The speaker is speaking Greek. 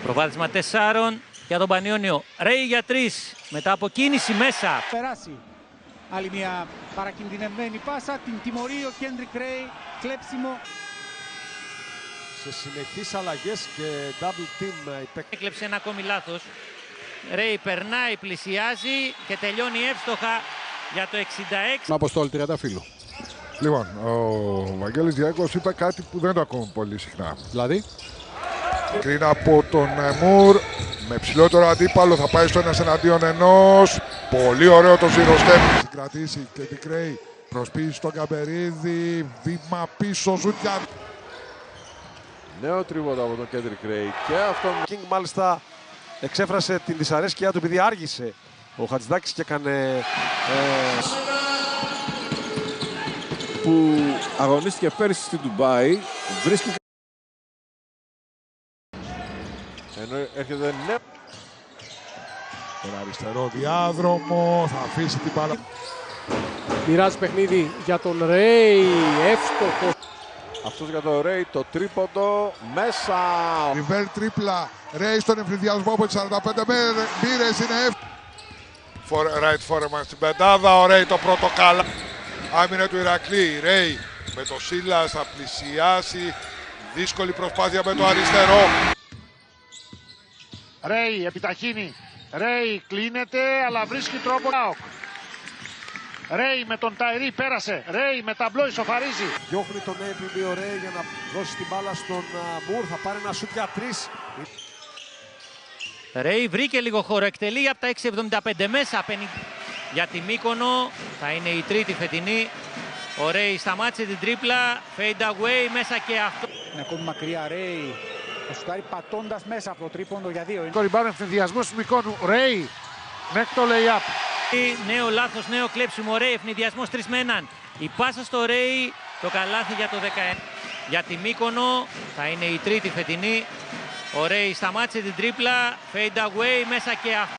Προβάδισμα 4 για τον Πανιόνιο. Ρέι για 3 μετά από κίνηση μέσα. Περάσει. Άλλη μια παρακινδυνευμένη πάσα. Την τιμωρεί ο Κέντρικ Ρέι. Κλέψιμο. Σε συνεχείς αλλαγές και double team. Έκλεψε ένα ακόμη λάθος. Ρέι περνάει, πλησιάζει και τελειώνει εύστοχα για το 66. Αποστόλη Τριανταφύλλου. Λοιπόν, ο Βαγγέλης Διάκος είπε κάτι που δεν το ακούμε πολύ συχνά. Δηλαδή, κρίνα από τον Μουρ, με ψηλότερο αντίπαλο θα πάει στο 1 εναντίον 1. Πολύ ωραίο το zero step. Συγκρατήσει και την Κρέι, προσπίσει τον Καμπερίδη, βήμα πίσω, ζούτια. Νέο τρίβοτο από τον Κέντρικ Ρέι και αυτόν King μάλιστα εξέφρασε την δυσαρέσκειά του επειδή άργησε ο Χατζηδάκης και έκανε που αγωνίστηκε πέρυσι στη Ντουμπάι, βρίσκει ενώ έρχεται νέο. Τον αριστερό διάδρομο, θα αφήσει την μπάλα. Μοιράζει παιχνίδι για τον Ρέι, εύστοχο. Αυτός για τον Ρέι, το τρίποντο μέσα. Ριβέρ τρίπλα, Ρέι στον ευνηδιασμό από τις 45 μοίρες, είναι right φόρεμα στην πεντάδα, ο Ρέι το πρώτο καλά. Άμυνα του Ηρακλή, Ρέι με το Σίλας θα πλησιάσει, δύσκολη προσπάθεια με το αριστερό. Ρέι επιταχύνει, Ρέι κλείνεται αλλά βρίσκει τρόπο. Ρέι με τον Ταϊρή πέρασε, Ρέι με ταμπλό ισοφαρίζει. Διώχνει τον Έιπνι ο Ρέι για να δώσει την μπάλα στον Μουρ, θα πάρει ένα σουτ για 3. Ρέι βρήκε λίγο χώρο, εκτελεί από τα 6,75 μέσα. Για τη Μύκονο θα είναι η τρίτη φετινή. Ο Ρέι σταμάτησε την τρίπλα, fade away μέσα και αυτό. Είναι ακόμη μακριά Ρέι. Θα σουτάρει πατώντας μέσα από το τρίποντο για 2. Κορυμπάνο ευθυνδιασμός του Μικόνου, Ρέι μέχρι το lay-up. Νέο λάθος, νέο κλέψιμο, Ρέι, ευνηδιασμός 3 με 1. Η πάσα στο Ρέι, το καλάθι για το 19. Για τη Μύκονο θα είναι η τρίτη φετινή. Ο Ρέι σταμάτησε την τρίπλα, fade away μέσα και αυτό.